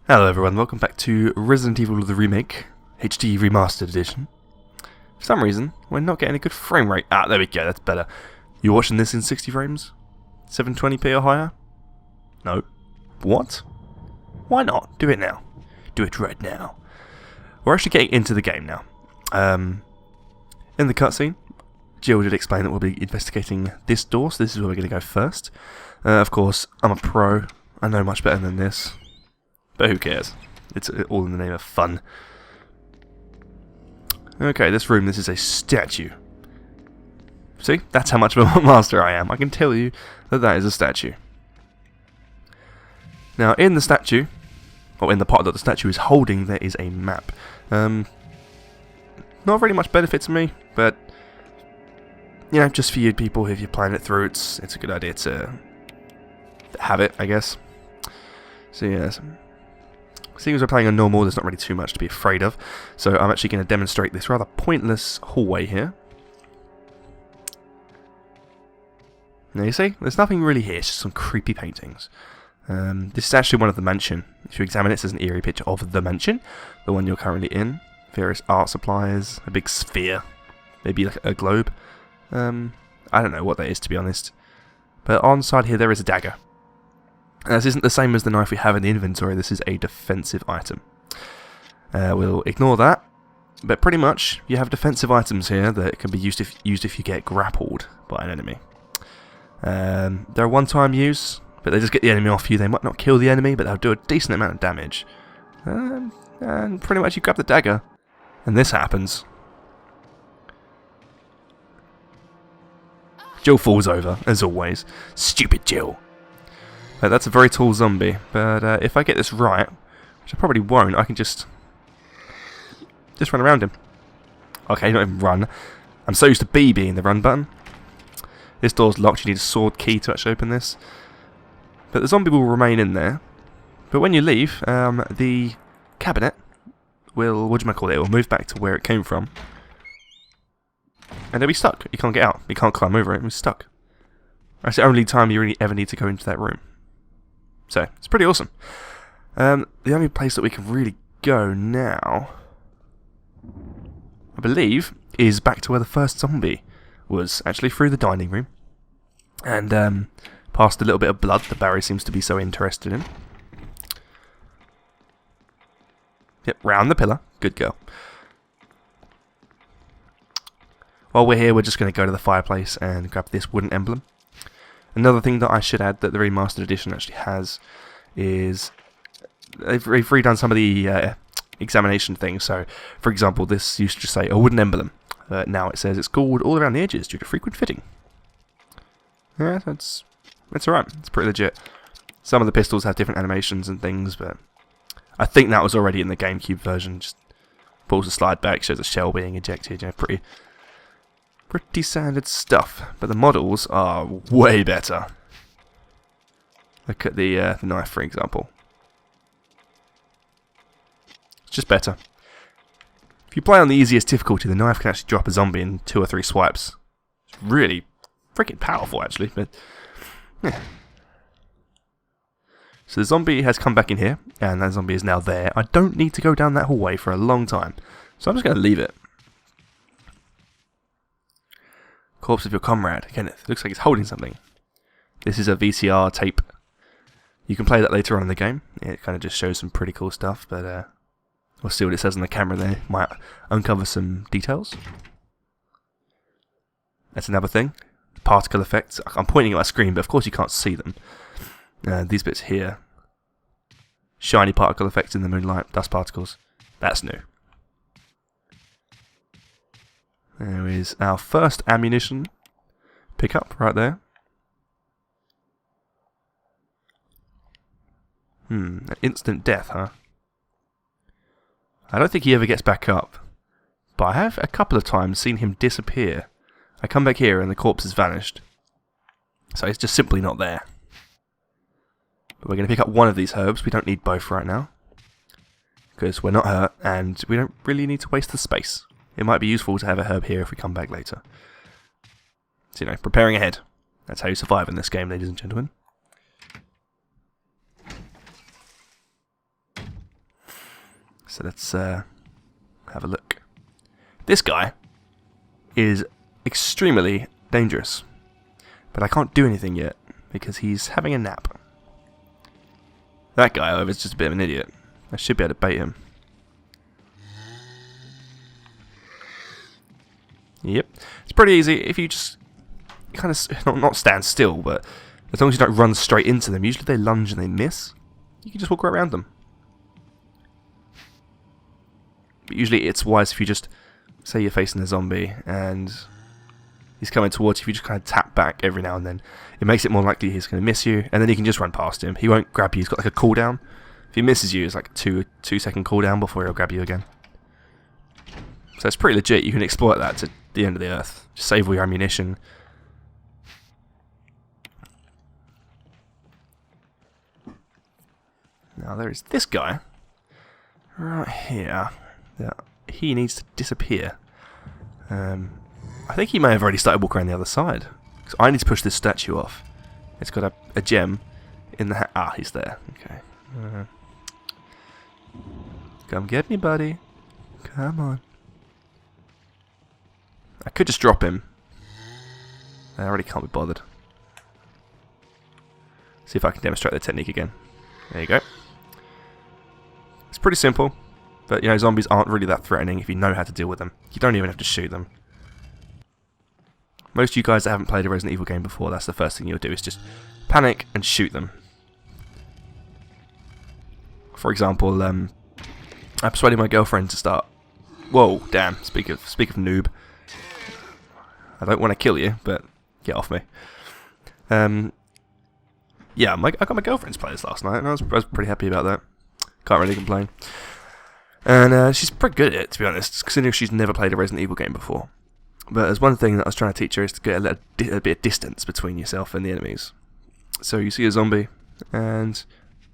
Hello everyone, welcome back to Resident Evil the Remake, HD Remastered Edition. For some reason, we're not getting a good frame rate. Ah, there we go, that's better. You're watching this in 60 frames? 720p or higher? No. What? Why not? Do it now. Do it right now. We're actually getting into the game now. In the cutscene, Jill did explain that we'll be investigating this door, so this is where we're going to go first. Of course, I'm a pro. I know much better than this. But who cares? It's all in the name of fun. Okay, this room, this is a statue. See? That's how much of a master I am. I can tell you that that is a statue. Now, in the statue, or in the part that the statue is holding, there is a map. Not really much benefit to me, but you know, just for you people, if you're playing it through, it's a good idea to have it, I guess. So yes. Seeing as we're playing on normal, there's not really too much to be afraid of. So I'm actually going to demonstrate this rather pointless hallway here. Now you see, there's nothing really here, it's just some creepy paintings. This is actually one of the mansion. If you examine it, there's an eerie picture of the mansion, the one you're currently in. Various art supplies, a big sphere, maybe like a globe. I don't know what that is, to be honest. But on the side here, there is a dagger. This isn't the same as the knife we have in the inventory, this is a defensive item. We'll ignore that, but pretty much you have defensive items here that can be used if you get grappled by an enemy. They're a one-time use, but they just get the enemy off you. They might not kill the enemy, but they'll do a decent amount of damage. And pretty much you grab the dagger, and this happens. Jill falls over, as always. Stupid Jill. That's a very tall zombie, but if I get this right, which I probably won't, I can just run around him. Okay, not even run. I'm so used to B being the run button. This door's locked, you need a sword key to actually open this. But the zombie will remain in there. But when you leave, the cabinet will, what do you call it, it will move back to where it came from. And it'll be stuck. You can't get out. You can't climb over it, it's stuck. That's the only time you really ever need to go into that room. So, it's pretty awesome. The only place that we can really go now, I believe, is back to where the first zombie was, actually through the dining room. And past a little bit of blood that Barry seems to be so interested in. Yep, round the pillar. Good girl. While we're here, we're just going to go to the fireplace and grab this wooden emblem. Another thing that I should add that the Remastered Edition actually has is they've redone some of the examination things. So, for example, this used to just say a wooden emblem. Now it says it's gold all around the edges due to frequent fitting. Yeah, that's alright. It's pretty legit. Some of the pistols have different animations and things, but I think that was already in the GameCube version. Just pulls the slide back, shows a shell being ejected. You know, pretty standard stuff, but the models are way better. Look at the knife, for example. It's just better. If you play on the easiest difficulty, the knife can actually drop a zombie in 2 or 3 swipes. It's really freaking powerful, actually. But yeah. So the zombie has come back in here, and that zombie is now there. I don't need to go down that hallway for a long time, so I'm just going to leave it. Corpse of your comrade. Kenneth. Looks like it's holding something. This is a VCR tape. You can play that later on in the game. It kind of just shows some pretty cool stuff, but we'll see what it says on the camera there. Might uncover some details. That's another thing. Particle effects. I'm pointing at my screen, but of course you can't see them. These bits here. Shiny particle effects in the moonlight. Dust particles. That's new. There is our first ammunition pickup right there. An instant death, huh? I don't think he ever gets back up, but I have a couple of times seen him disappear. I come back here and the corpse has vanished. So it's just simply not there. But we're going to pick up one of these herbs. We don't need both right now, because we're not hurt and we don't really need to waste the space. It might be useful to have a herb here if we come back later. So, you know, preparing ahead. That's how you survive in this game, ladies and gentlemen. So let's have a look. This guy is extremely dangerous, but I can't do anything yet because he's having a nap. That guy, however, is just a bit of an idiot. I should be able to bait him. Yep, it's pretty easy if you just kind of not stand still, but as long as you don't run straight into them. Usually they lunge and they miss. You can just walk right around them. But usually it's wise if you just say you're facing a zombie and he's coming towards you. If you just kind of tap back every now and then, it makes it more likely he's going to miss you, and then you can just run past him. He won't grab you. He's got like a cooldown. If he misses you, it's like a 2-second cooldown before he'll grab you again. So it's pretty legit. You can exploit that to the end of the earth. Just save all your ammunition. Now there is this guy right here. Yeah, he needs to disappear. I think he may have already started walking around the other side. So I need to push this statue off. It's got a gem in the ah, he's there. Okay. Come get me, buddy. Come on. I could just drop him. I already can't be bothered. See if I can demonstrate the technique again. There you go. It's pretty simple, but you know, zombies aren't really that threatening if you know how to deal with them. You don't even have to shoot them. Most of you guys that haven't played a Resident Evil game before, that's the first thing you'll do, is just panic and shoot them. For example, I persuaded my girlfriend to start... Whoa, damn, speak of noob. I don't want to kill you, but get off me. Yeah, I got my girlfriend to play this last night, and I was pretty happy about that. Can't really complain. And she's pretty good at it, to be honest, considering she's never played a Resident Evil game before. But there's one thing that I was trying to teach her is to get a bit of distance between yourself and the enemies. So you see a zombie, and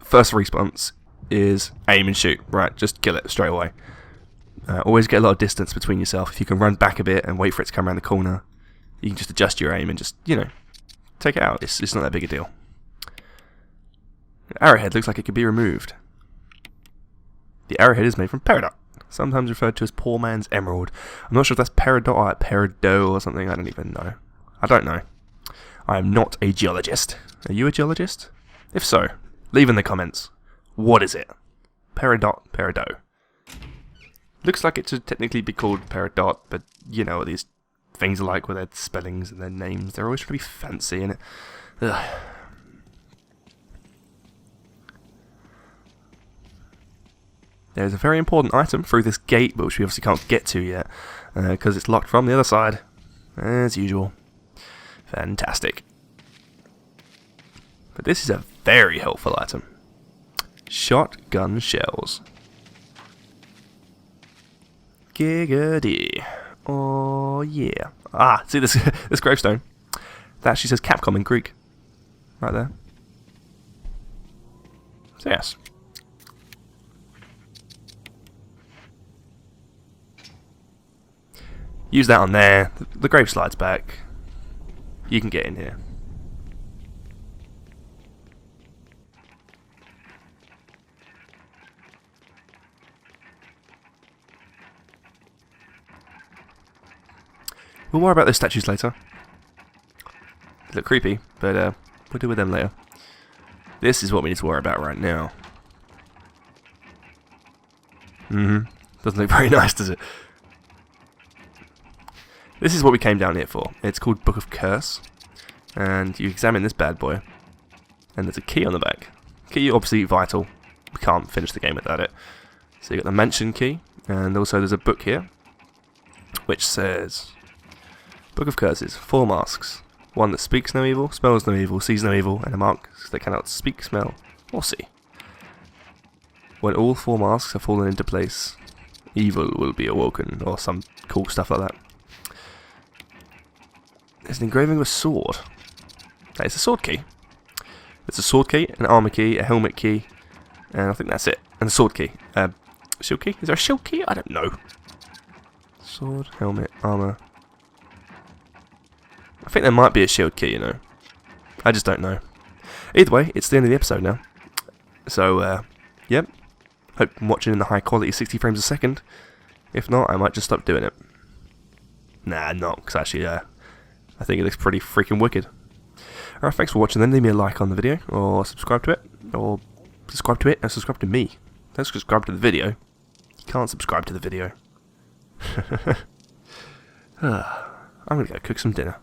first response is aim and shoot. Right, just kill it straight away. Always get a lot of distance between yourself. If you can run back a bit and wait for it to come around the corner, you can just adjust your aim and just, you know, take it out. It's not that big a deal. The arrowhead looks like it could be removed. The arrowhead is made from peridot, sometimes referred to as poor man's emerald. I'm not sure if that's peridot or like peridot or something. I don't even know. I don't know. I am not a geologist. Are you a geologist? If so, leave in the comments. What is it? Peridot, peridot. Looks like it should technically be called peridot, but you know what these things are like with their spellings and their names. They're always trying to be fancy, and ugh. There's a very important item through this gate, but which we obviously can't get to yet, because it's locked from the other side, as usual. Fantastic. But this is a very helpful item. Shotgun shells. Giggity. Oh yeah. Ah, see this this gravestone? That actually says Capcom in Greek. Right there. So yes. Use that on there. The grave slides back. You can get in here. We'll worry about those statues later. They look creepy, but we'll deal with them later. This is what we need to worry about right now. Doesn't look very nice, does it? This is what we came down here for. It's called Book of Curse. And you examine this bad boy. And there's a key on the back. Key obviously vital. We can't finish the game without it. So you got the mansion key. And also there's a book here. Which says... Book of Curses. 4 masks. One that speaks no evil, smells no evil, sees no evil, and a mark that cannot speak, smell, or see. When all 4 masks have fallen into place, evil will be awoken, or some cool stuff like that. There's an engraving of a sword. That is a sword key. There's a sword key, an armor key, a helmet key, and I think that's it. And a sword key. Shield key? Is there a shield key? I don't know. Sword, helmet, armor. I think there might be a shield key, you know. I just don't know. Either way, it's the end of the episode now. So, yep. Hope I'm watching in the high quality 60 frames a second. If not, I might just stop doing it. Nah, not, because actually, I think it looks pretty freaking wicked. Alright, thanks for watching then. Leave me a like on the video, or subscribe to it, or subscribe to it, and subscribe to me. Don't subscribe to the video. You can't subscribe to the video. I'm gonna go cook some dinner.